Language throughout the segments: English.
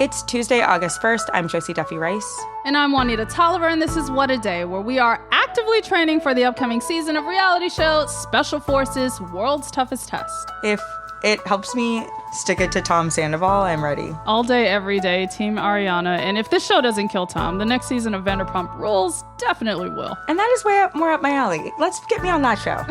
It's Tuesday, August 1st. I'm Josie Duffy Rice. And I'm Juanita Tolliver, and this is What a Day, where we are actively training for the upcoming season of reality show Special Forces World's Toughest Test. If it helps me stick it to Tom Sandoval, I'm ready. All day, every day, Team Ariana. And if this show doesn't kill Tom, the next season of Vanderpump Rules definitely will. And that is more up my alley. Let's get me on that show.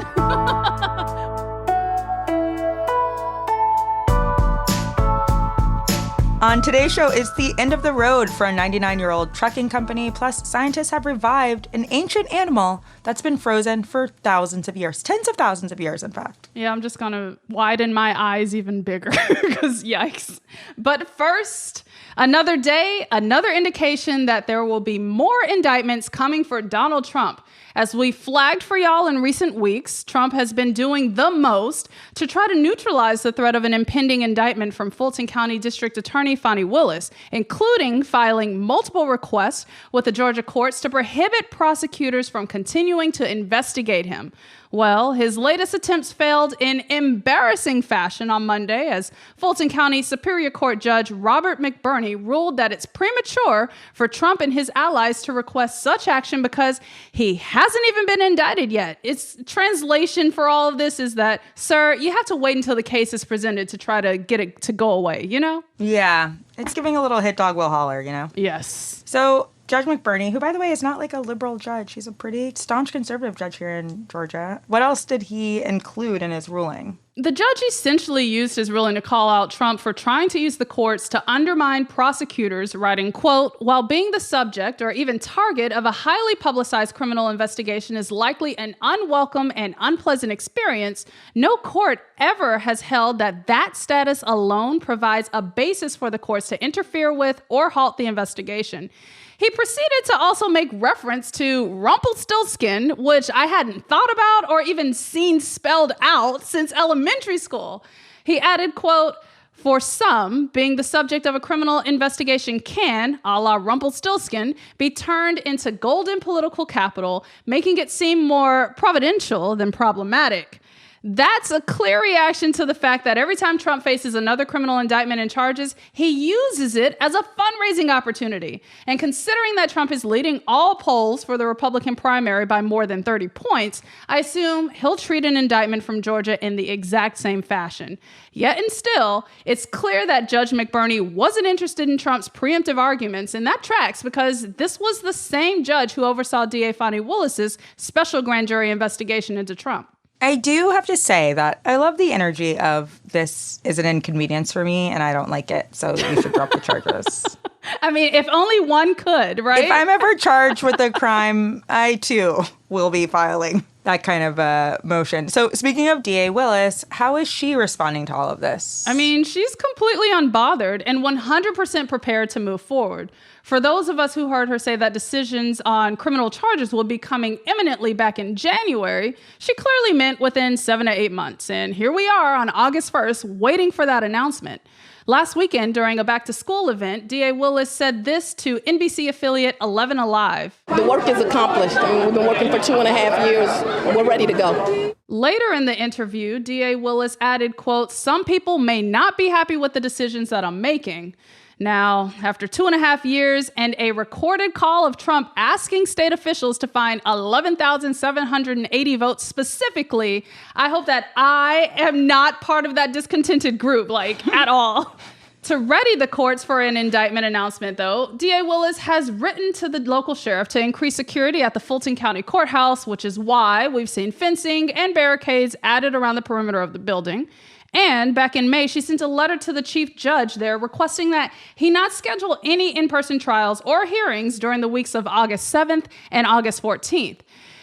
On today's show, it's the end of the road for a 99-year-old trucking company, plus scientists have revived an ancient animal that's been frozen for thousands of years, tens of thousands of years, in fact. Yeah, I'm just going to widen my eyes even bigger, because yikes. But first, another day, another indication that there will be more indictments coming for Donald Trump. As we flagged for y'all in recent weeks, Trump has been doing the most to try to neutralize the threat of an impending indictment from Fulton County District Attorney Fani Willis, including filing multiple requests with the Georgia courts to prohibit prosecutors from continuing to investigate him. Well, his latest attempts failed in embarrassing fashion on Monday as Fulton County Superior Court Judge Robert McBurney ruled that it's premature for Trump and his allies to request such action because he hasn't even been indicted yet. Its translation for all of this is that, sir, you have to wait until the case is presented to try to get it to go away, you know? Yeah, it's giving a little hit dog will holler, you know? Yes. So Judge McBurney, who, by the way, is not like a liberal judge. He's a pretty staunch conservative judge here in Georgia. What else did he include in his ruling? The judge essentially used his ruling to call out Trump for trying to use the courts to undermine prosecutors, writing, quote, while being the subject or even target of a highly publicized criminal investigation is likely an unwelcome and unpleasant experience, no court ever has held that that status alone provides a basis for the courts to interfere with or halt the investigation. He proceeded to also make reference to Rumpelstiltskin, which I hadn't thought about or even seen spelled out since elementary school. He added, quote, for some, being the subject of a criminal investigation can, a la Rumpelstiltskin, be turned into golden political capital, making it seem more providential than problematic. That's a clear reaction to the fact that every time Trump faces another criminal indictment and charges, he uses it as a fundraising opportunity. And considering that Trump is leading all polls for the Republican primary by more than 30 points, I assume he'll treat an indictment from Georgia in the exact same fashion. Yet and still, it's clear that Judge McBurney wasn't interested in Trump's preemptive arguments, and that tracks because this was the same judge who oversaw DA Fani Willis's special grand jury investigation into Trump. I do have to say that I love the energy of this is an inconvenience for me and I don't like it, so you should drop the charges. I mean, if only one could, right? If I'm ever charged with a crime, I too will be filing that kind of motion. So speaking of DA Willis, how is she responding to all of this? I mean, she's completely unbothered and 100% prepared to move forward. For those of us who heard her say that decisions on criminal charges will be coming imminently back in January, she clearly meant within 7 to 8 months. And here we are on August 1st, waiting for that announcement. Last weekend, during a back-to-school event, DA Willis said this to NBC affiliate 11 Alive. The work is accomplished. I mean, we've been working for 2.5 years. We're ready to go. Later in the interview, DA Willis added, quote, some people may not be happy with the decisions that I'm making. Now, after 2.5 years and a recorded call of Trump asking state officials to find 11,780 votes specifically, I hope that I am not part of that discontented group, at all. To ready the courts for an indictment announcement, though, DA Willis has written to the local sheriff to increase security at the Fulton County Courthouse, which is why we've seen fencing and barricades added around the perimeter of the building. And back in May, she sent a letter to the chief judge there requesting that he not schedule any in-person trials or hearings during the weeks of August 7th and August 14th.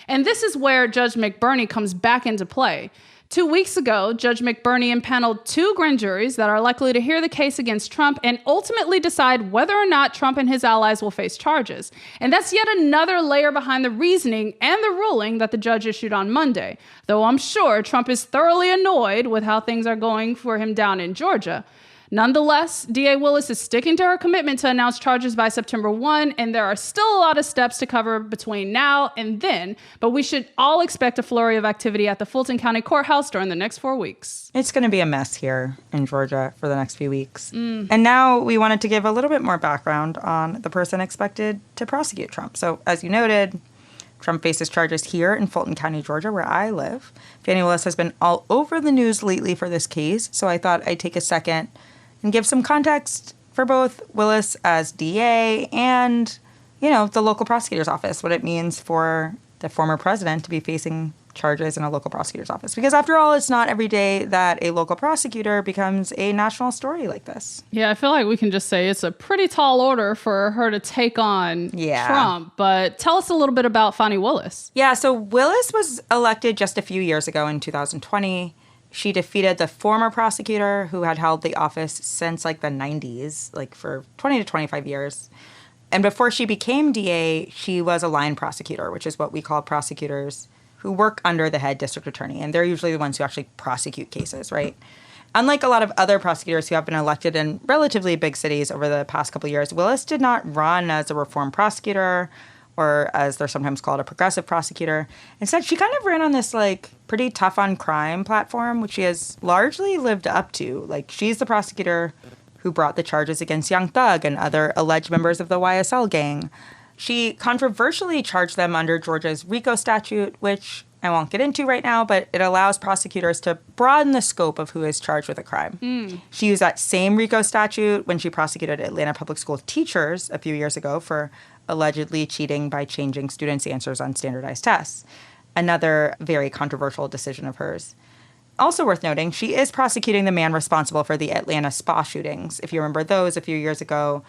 And this is where Judge McBurney comes back into play. 2 weeks ago, Judge McBurney impaneled 2 grand juries that are likely to hear the case against Trump and ultimately decide whether or not Trump and his allies will face charges. And that's yet another layer behind the reasoning and the ruling that the judge issued on Monday, though I'm sure Trump is thoroughly annoyed with how things are going for him down in Georgia. Nonetheless, DA Willis is sticking to her commitment to announce charges by September 1, and there are still a lot of steps to cover between now and then, but we should all expect a flurry of activity at the Fulton County Courthouse during the next 4 weeks. It's going to be a mess here in Georgia for the next few weeks. And now we wanted to give a little bit more background on the person expected to prosecute Trump. So as you noted, Trump faces charges here in Fulton County, Georgia, where I live. Fani Willis has been all over the news lately for this case, so I thought I'd take a second and give some context for both Willis as DA and, the local prosecutor's office, what it means for the former president to be facing charges in a local prosecutor's office. Because after all, it's not every day that a local prosecutor becomes a national story like this. Yeah, I feel like we can just say it's a pretty tall order for her to take on Trump. But tell us a little bit about Fani Willis. Yeah, so Willis was elected just a few years ago in 2020. She defeated the former prosecutor who had held the office since the 90s, for 20 to 25 years. And before she became DA, she was a line prosecutor, which is what we call prosecutors who work under the head district attorney. And they're usually the ones who actually prosecute cases, right? Unlike a lot of other prosecutors who have been elected in relatively big cities over the past couple of years, Willis did not run as a reform prosecutor or, as they're sometimes called, a progressive prosecutor. Instead, she kind of ran on this pretty tough on crime platform, which she has largely lived up to. She's the prosecutor who brought the charges against Young Thug and other alleged members of the YSL gang. She controversially charged them under Georgia's RICO statute, which I won't get into right now, but it allows prosecutors to broaden the scope of who is charged with a crime. She used that same RICO statute when she prosecuted Atlanta public school teachers a few years ago for allegedly cheating by changing students' answers on standardized tests. Another very controversial decision of hers. Also worth noting, she is prosecuting the man responsible for the Atlanta spa shootings. If you remember those, a few years ago,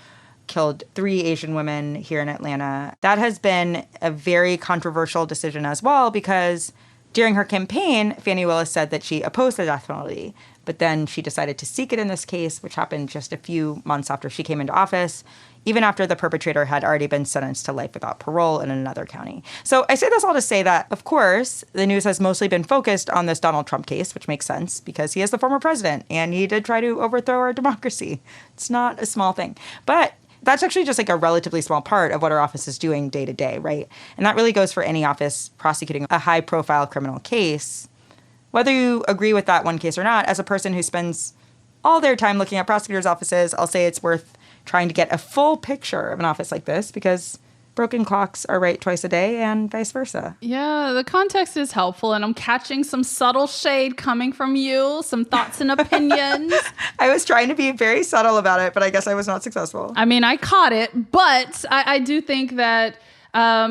killed 3 Asian women here in Atlanta. That has been a very controversial decision as well because during her campaign, Fani Willis said that she opposed the death penalty, but then she decided to seek it in this case, which happened just a few months after she came into office, even after the perpetrator had already been sentenced to life without parole in another county. So I say this all to say that, of course, the news has mostly been focused on this Donald Trump case, which makes sense because he is the former president and he did try to overthrow our democracy. It's not a small thing. But that's actually just a relatively small part of what our office is doing day to day, right? And that really goes for any office prosecuting a high-profile criminal case. Whether you agree with that one case or not, as a person who spends all their time looking at prosecutors' offices, I'll say it's worth trying to get a full picture of an office like this because broken clocks are right twice a day and vice versa. Yeah, the context is helpful, and I'm catching some subtle shade coming from you, some thoughts and opinions. I was trying to be very subtle about it, but I guess I was not successful. I mean, I caught it, but I do think that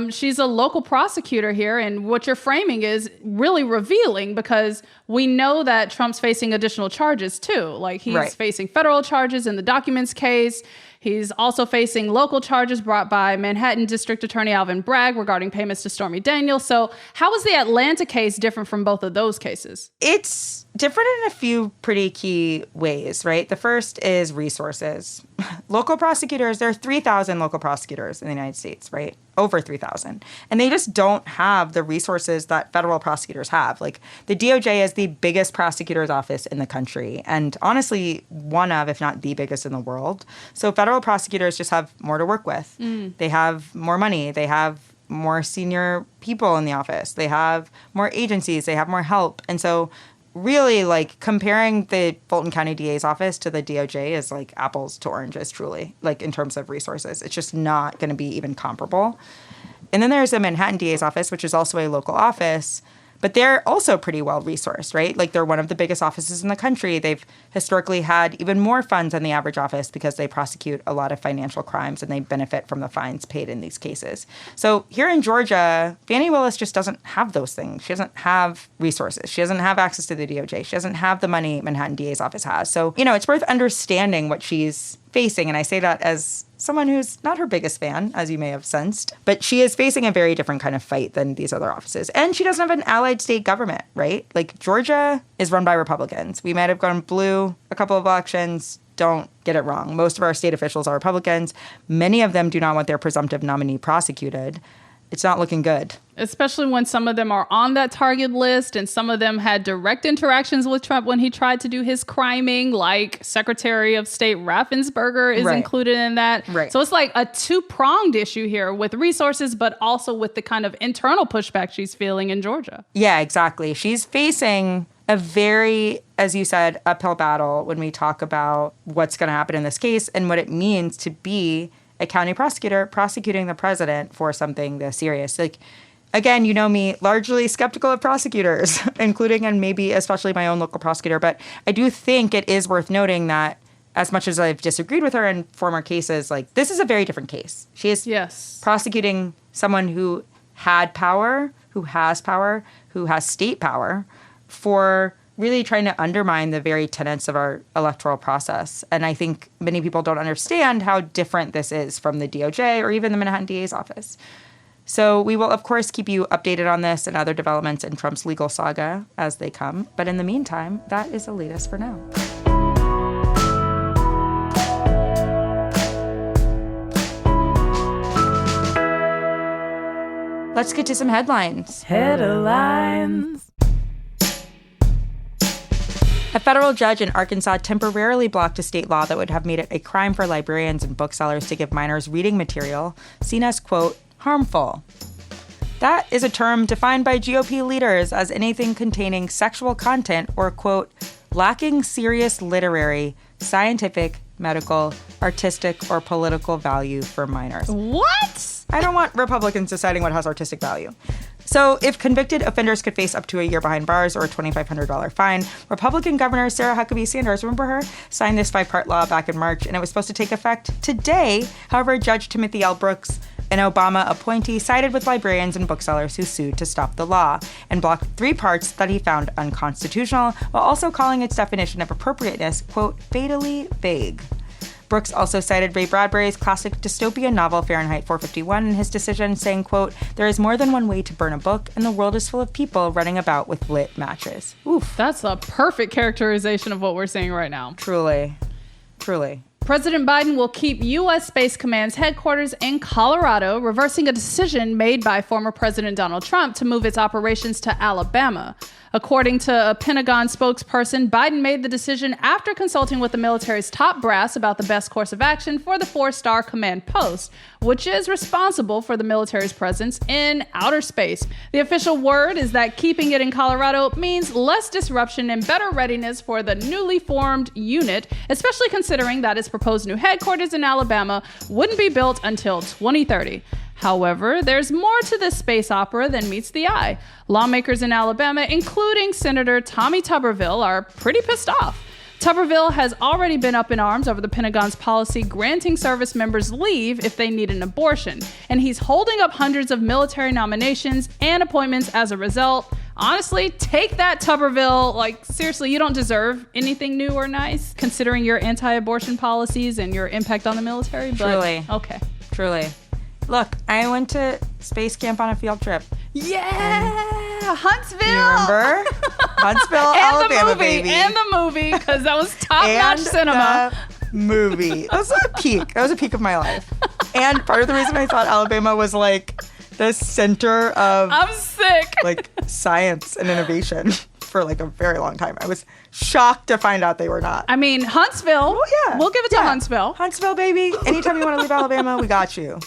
she's a local prosecutor here, and what you're framing is really revealing because we know that Trump's facing additional charges too. He's facing federal charges in the documents case. He's also facing local charges brought by Manhattan District Attorney Alvin Bragg regarding payments to Stormy Daniels. So how is the Atlanta case different from both of those cases? It's different in a few pretty key ways, right? The first is resources. Local prosecutors, there are 3,000 local prosecutors in the United States, right? Over 3,000. And they just don't have the resources that federal prosecutors have. The DOJ is the biggest prosecutor's office in the country. And honestly, one of, if not the biggest in the world. So federal prosecutors just have more to work with. They have more money. They have more senior people in the office. They have more agencies. They have more help. And so really, comparing the Fulton County DA's office to the DOJ is apples to oranges, truly, in terms of resources. It's just not going to be even comparable. And then there's the Manhattan DA's office, which is also a local office, but they're also pretty well resourced, right? They're one of the biggest offices in the country. They've historically had even more funds than the average office because they prosecute a lot of financial crimes and they benefit from the fines paid in these cases. So here in Georgia, Fani Willis just doesn't have those things. She doesn't have resources. She doesn't have access to the DOJ. She doesn't have the money Manhattan DA's office has. So, it's worth understanding what she's facing. And I say that as someone who's not her biggest fan, as you may have sensed, but she is facing a very different kind of fight than these other offices. And she doesn't have an allied state government, right? Georgia is run by Republicans. We might have gone blue a couple of elections. Don't get it wrong. Most of our state officials are Republicans. Many of them do not want their presumptive nominee prosecuted. it's not looking good. Especially when some of them are on that target list and some of them had direct interactions with Trump when he tried to do his criming, like Secretary of State Raffensperger is included in that. Right. So it's like a two-pronged issue here with resources, but also with the kind of internal pushback she's feeling in Georgia. Yeah, exactly. She's facing a very, as you said, uphill battle when we talk about what's going to happen in this case and what it means to be a county prosecutor prosecuting the president for something this serious. Like, again, you know me, largely skeptical of prosecutors, including and maybe especially my own local prosecutor. But I do think it is worth noting that as much as I've disagreed with her in former cases, like, this is a very different case. She is prosecuting someone who had power, who has state power, for really trying to undermine the very tenets of our electoral process. And I think many people don't understand how different this is from the DOJ or even the Manhattan DA's office. So we will, of course, keep you updated on this and other developments in Trump's legal saga as they come. But in the meantime, that is the latest for now. Let's get to some headlines. Headlines. A federal judge in Arkansas temporarily blocked a state law that would have made it a crime for librarians and booksellers to give minors reading material seen as, quote, harmful. That is a term defined by GOP leaders as anything containing sexual content or, quote, lacking serious literary, scientific, medical, artistic, or political value for minors. What? I don't want Republicans deciding what has artistic value. So if convicted offenders could face up to a year behind bars or a $2,500 fine, Republican Governor Sarah Huckabee Sanders, remember her, signed this 5-part law back in March, and it was supposed to take effect today. However, Judge Timothy L. Brooks, an Obama appointee, sided with librarians and booksellers who sued to stop the law and blocked 3 parts that he found unconstitutional, while also calling its definition of appropriateness, quote, fatally vague. Brooks also cited Ray Bradbury's classic dystopian novel Fahrenheit 451 in his decision, saying, quote, there is more than one way to burn a book, and the world is full of people running about with lit matches. Oof, that's a perfect characterization of what we're seeing right now. Truly. Truly. President Biden will keep U.S. Space Command's headquarters in Colorado, reversing a decision made by former President Donald Trump to move its operations to Alabama. According to a Pentagon spokesperson, Biden made the decision after consulting with the military's top brass about the best course of action for the 4-star command post, which is responsible for the military's presence in outer space. The official word is that keeping it in Colorado means less disruption and better readiness for the newly formed unit, especially considering that its proposed new headquarters in Alabama wouldn't be built until 2030. However, there's more to this space opera than meets the eye. Lawmakers in Alabama, including Senator Tommy Tuberville, are pretty pissed off. Tuberville has already been up in arms over the Pentagon's policy granting service members leave if they need an abortion, and he's holding up hundreds of military nominations and appointments as a result. Honestly, take that, Tuberville. Like, seriously, you don't deserve anything new or nice, considering your anti-abortion policies and your impact on the military. But, Truly. Okay. Truly. Look, I went to space camp on a field trip. Yeah! Huntsville! You remember? Huntsville, Alabama, baby. And the movie, because that was top-notch cinema. The movie. That was like a peak. That was a peak of my life. And part of the reason I thought Alabama was like the center of... I'm sick. Like science and innovation for like a very long time. I was shocked to find out they were not. I mean, Huntsville. Oh, yeah. We'll give it to Huntsville. Huntsville, baby. Anytime you want to leave Alabama, we got you.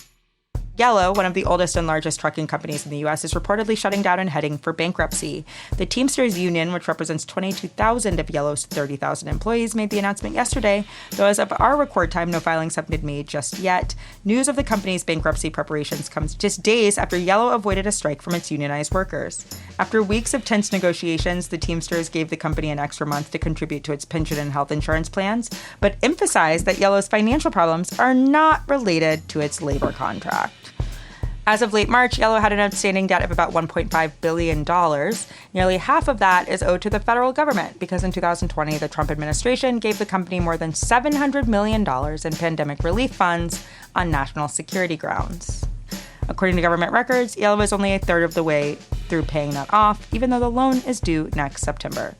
Yellow, one of the oldest and largest trucking companies in the U.S., is reportedly shutting down and heading for bankruptcy. The Teamsters Union, which represents 22,000 of Yellow's 30,000 employees, made the announcement yesterday, though as of our record time, no filings have been made just yet. News of the company's bankruptcy preparations comes just days after Yellow avoided a strike from its unionized workers. After weeks of tense negotiations, the Teamsters gave the company an extra month to contribute to its pension and health insurance plans, but emphasized that Yellow's financial problems are not related to its labor contract. As of late March, Yellow had an outstanding debt of about $1.5 billion. Nearly half of that is owed to the federal government because in 2020, the Trump administration gave the company more than $700 million in pandemic relief funds on national security grounds. According to government records, Yellow is only a third of the way through paying that off, even though the loan is due next September.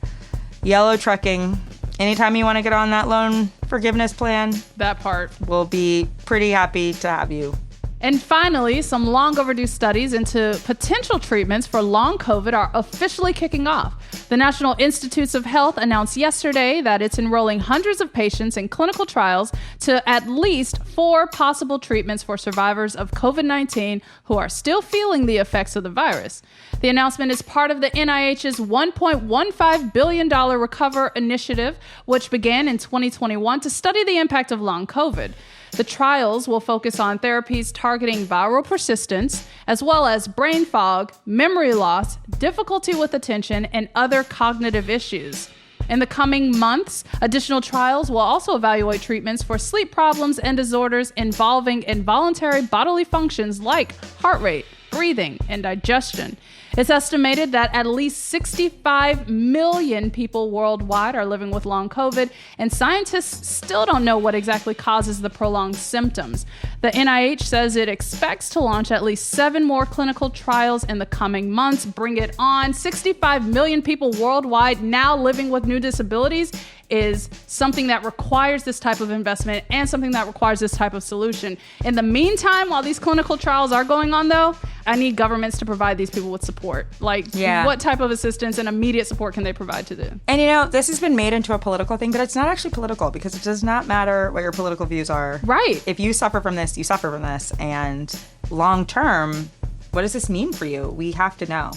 Yellow Trucking, anytime you want to get on that loan forgiveness plan, that part, we'll be pretty happy to have you And finally, some long overdue studies into potential treatments for long COVID are officially kicking off. The National Institutes of Health announced yesterday that it's enrolling hundreds of patients in clinical trials to at least 4 possible treatments for survivors of COVID-19 who are still feeling the effects of the virus. The announcement is part of the NIH's $1.15 billion Recover Initiative, which began in 2021 to study the impact of long COVID. The trials will focus on therapies targeting viral persistence, as well as brain fog, memory loss, difficulty with attention, and other cognitive issues. In the coming months, additional trials will also evaluate treatments for sleep problems and disorders involving involuntary bodily functions like heart rate, breathing, and digestion. It's estimated that at least 65 million people worldwide are living with long COVID, and scientists still don't know what exactly causes the prolonged symptoms. The NIH says it expects to launch at least 7 more clinical trials in the coming months. Bring it on. 65 million people worldwide now living with new disabilities is something that requires this type of investment and something that requires this type of solution. In the meantime, while these clinical trials are going on, though, I need governments to provide these people with support. What type of assistance and immediate support can they provide to them? And this has been made into a political thing, but it's not actually political because it does not matter what your political views are. Right. If you suffer from this, you suffer from this. And long term, what does this mean for you? We have to know.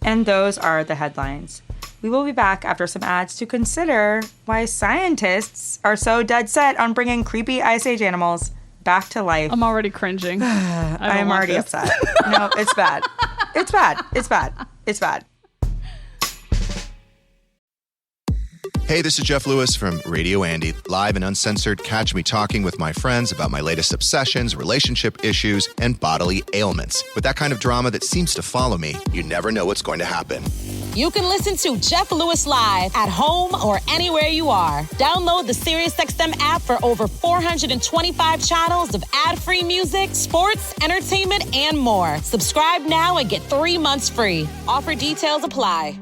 And those are the headlines. We will be back after some ads to consider why scientists are so dead set on bringing creepy Ice Age animals back to life. I'm already cringing. I am already upset. No, it's bad. It's bad. It's bad. It's bad. Hey, this is Jeff Lewis from Radio Andy. Live and uncensored, catch me talking with my friends about my latest obsessions, relationship issues, and bodily ailments. With that kind of drama that seems to follow me, you never know what's going to happen. You can listen to Jeff Lewis live at home or anywhere you are. Download the SiriusXM app for over 425 channels of ad-free music, sports, entertainment, and more. Subscribe now and get 3 months free. Offer details apply.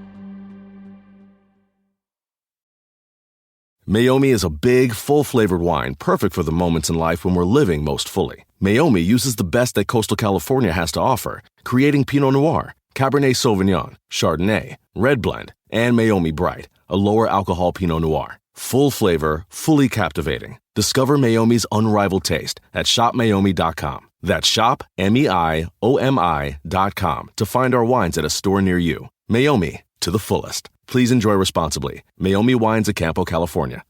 Meiomi is a big, full-flavored wine, perfect for the moments in life when we're living most fully. Meiomi uses the best that coastal California has to offer, creating Pinot Noir, Cabernet Sauvignon, Chardonnay, Red Blend, and Meiomi Bright, a lower alcohol Pinot Noir. Full flavor, fully captivating. Discover Meiomi's unrivaled taste at shopmeiomi.com. That's shop, MEIOMI.com to find our wines at a store near you. Meiomi, to the fullest. Please enjoy responsibly. Meiomi Wines of Campo, California.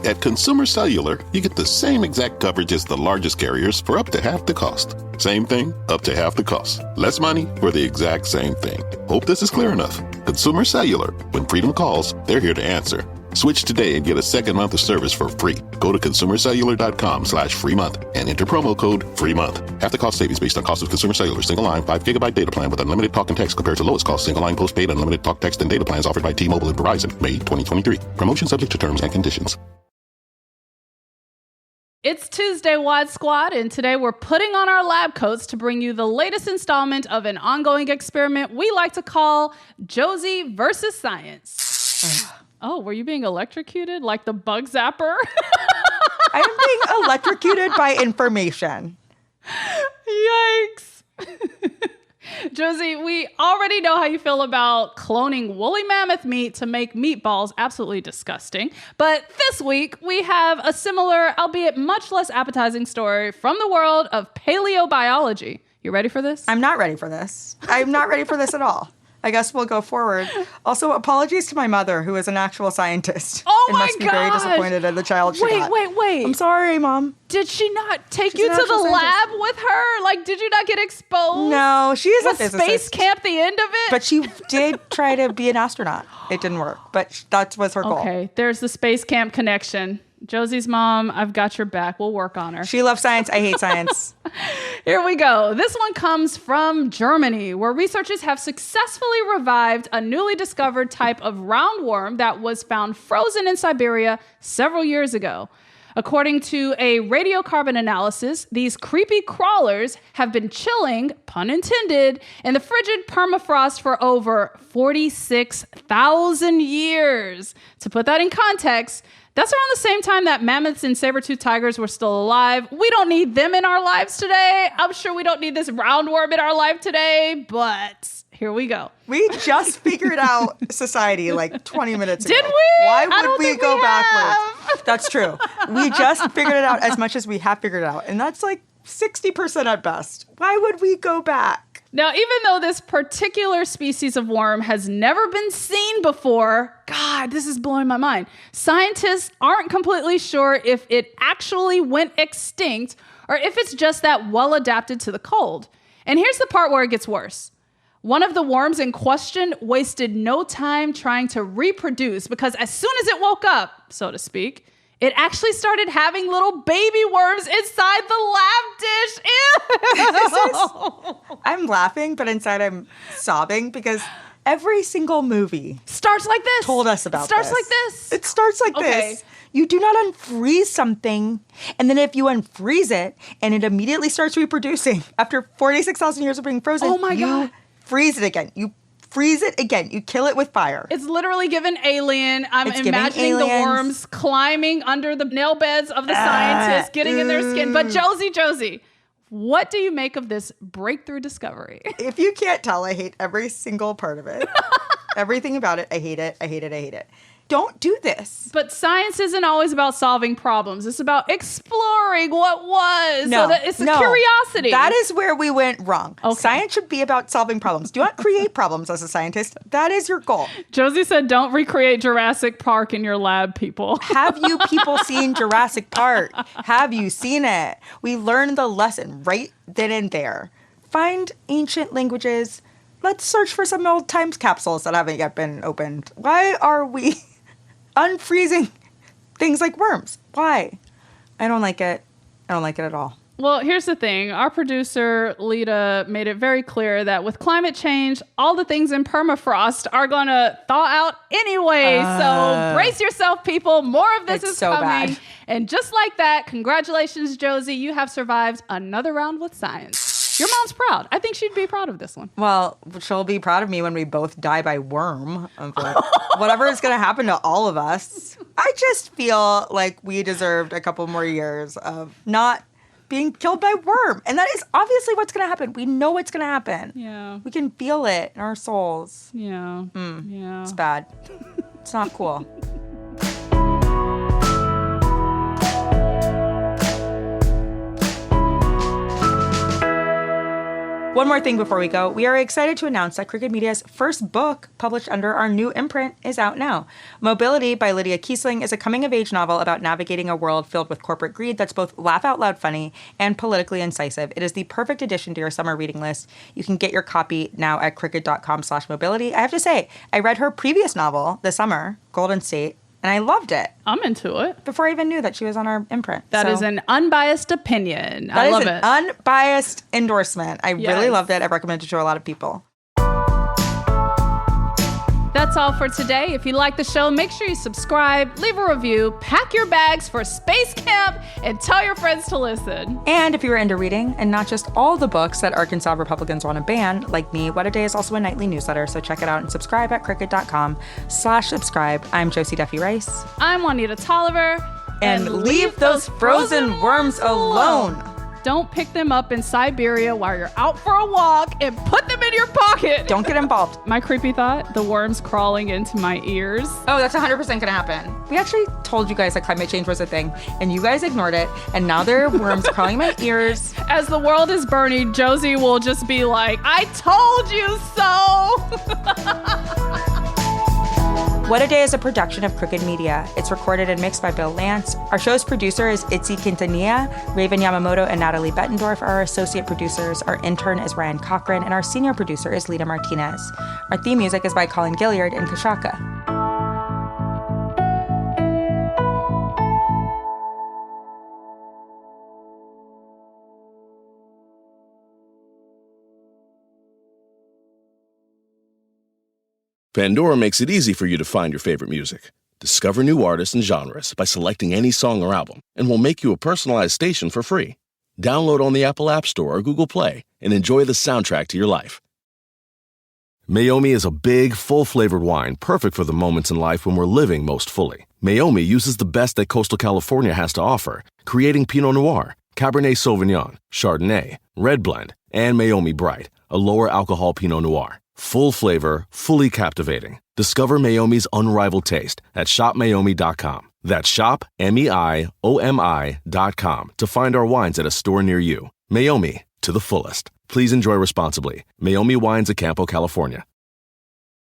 At Consumer Cellular, you get the same exact coverage as the largest carriers for up to half the cost. Same thing, up to half the cost. Less money for the exact same thing. Hope this is clear enough. Consumer Cellular, when freedom calls, they're here to answer. Switch today and get a second month of service for free. Go to consumercellular.com/free month and enter promo code free month. Half the cost savings based on cost of Consumer Cellular single line 5 gigabyte data plan with unlimited talk and text compared to lowest cost single line postpaid unlimited talk, text, and data plans offered by T-Mobile and Verizon, May 2023. Promotion subject to terms and conditions. It's Tuesday, Wad Squad, and today we're putting on our lab coats to bring you the latest installment of an ongoing experiment we like to call Josie versus Science. Oh, were you being electrocuted like the bug zapper? I am being electrocuted by information. Yikes. Josie, we already know how you feel about cloning woolly mammoth meat to make meatballs. Absolutely disgusting. But this week, we have a similar, albeit much less appetizing story from the world of paleobiology. You ready for this? I'm not ready for this. I'm not ready for this at all. I guess we'll go forward. Also, apologies to my mother, who is an actual scientist. Oh my and must be very disappointed at the child she got. Wait. I'm sorry, Mom. Did she not take you to the lab with her? Like, did you not get exposed? No, she is a physicist. Space camp the end of it? But she did try to be an astronaut. It didn't work, but that was her goal. Okay, there's the space camp connection. Josie's mom, I've got your back. We'll work on her. She loves science. I hate science. Here we go. This one comes from Germany, where researchers have successfully revived a newly discovered type of roundworm that was found frozen in Siberia several years ago. According to a radiocarbon analysis, these creepy crawlers have been chilling, pun intended, in the frigid permafrost for over 46,000 years. To put that in context, That's around the same time that mammoths and saber-toothed tigers were still alive. We don't need them in our lives today. I'm sure we don't need this roundworm in our life today, but here we go. We just figured out society like 20 minutes ago. Did we? Why would we go backwards? That's true. We just figured it out as much as we have figured it out. And that's like 60% at best. Why would we go back? Now, even though this particular species of worm has never been seen before, God, this is blowing my mind. Scientists aren't completely sure if it actually went extinct or if it's just that well adapted to the cold. And here's the part where it gets worse. One of the worms in question wasted no time trying to reproduce because as soon as it woke up, so to speak, it actually started having little baby worms inside the lab dish. Ew. I'm laughing, but inside I'm sobbing because every single movie starts like this. Told us about starts this. like this. It starts like this. You do not unfreeze something, and then if you unfreeze it and it immediately starts reproducing after 46,000 years of being frozen, oh my God. Freeze it again. You freeze it again. You kill it with fire. It's literally given Alien. I'm imagining the worms climbing under the nail beds of the scientists, getting in their skin. But Josie, what do you make of this breakthrough discovery? If you can't tell, I hate every single part of it. Everything about it. I hate it. I hate it. I hate it. Don't do this. But science isn't always about solving problems. It's about exploring what was. So that it's a curiosity. That is where we went wrong. Okay. Science should be about solving problems. Do not create problems as a scientist. That is your goal. Josie said, don't recreate Jurassic Park in your lab, people. Have you people seen Jurassic Park? Have you seen it? We learned the lesson right then and there. Find ancient languages. Let's search for some old times capsules that haven't yet been opened. Why are we unfreezing things like worms? Why? I don't like it. I don't like it at all. Well, here's the thing. Our producer, Lita, made it very clear that with climate change, all the things in permafrost are going to thaw out anyway. So brace yourself, people. More of this is so coming. Bad. And just like that, congratulations, Josie. You have survived another round with science. Your mom's proud. I think she'd be proud of this one. Well, she'll be proud of me when we both die by worm. Whatever is going to happen to all of us. I just feel like we deserved a couple more years of not being killed by worm. And that is obviously what's going to happen. We know what's going to happen. Yeah. We can feel it in our souls. Yeah. Yeah. It's bad. It's not cool. One more thing before we go. We are excited to announce that Crooked Media's first book, published under our new imprint, is out now. Mobility by Lydia Kiesling is a coming-of-age novel about navigating a world filled with corporate greed that's both laugh-out-loud funny and politically incisive. It is the perfect addition to your summer reading list. You can get your copy now at crooked.com/mobility. I have to say, I read her previous novel this summer, Golden State, and I loved it. I'm into it. Before I even knew that she was on our imprint. That is an unbiased opinion. I love it. That is an unbiased endorsement. I really loved it. I've recommended it to a lot of people. That's all for today. If you like the show, make sure you subscribe, leave a review, pack your bags for space camp, and tell your friends to listen. And if you're into reading, and not just all the books that Arkansas Republicans want to ban, like me, What a Day is also a nightly newsletter, so check it out and subscribe at crooked.com/subscribe. I'm Josie Duffy Rice. I'm Juanita Tolliver. And leave those frozen worms alone. Don't pick them up in Siberia while you're out for a walk and put them in your pocket. Don't get involved. My creepy thought, the worms crawling into my ears. Oh, that's 100% going to happen. We actually told you guys that climate change was a thing, and you guys ignored it, and now there are worms crawling in my ears. As the world is burning, Josie will just be like, I told you so. What a Day is a production of Crooked Media. It's recorded and mixed by Bill Lance. Our show's producer is Itzy Quintanilla. Raven Yamamoto and Natalie Bettendorf are our associate producers. Our intern is Ryan Cochran, and our senior producer is Lita Martinez. Our theme music is by Colin Gilliard and Kashaka. Pandora makes it easy for you to find your favorite music. Discover new artists and genres by selecting any song or album, and we'll make you a personalized station for free. Download on the Apple App Store or Google Play and enjoy the soundtrack to your life. Mayomi is a big, full-flavored wine perfect for the moments in life when we're living most fully. Mayomi uses the best that coastal California has to offer, creating Pinot Noir, Cabernet Sauvignon, Chardonnay, Red Blend, and Mayomi Bright, a lower alcohol Pinot Noir. Full flavor, fully captivating. Discover Mayomi's unrivaled taste at shopmayomi.com. That's shop, MEIOMI.com to find our wines at a store near you. Mayomi, to the fullest. Please enjoy responsibly. Mayomi Wines of Campo, California.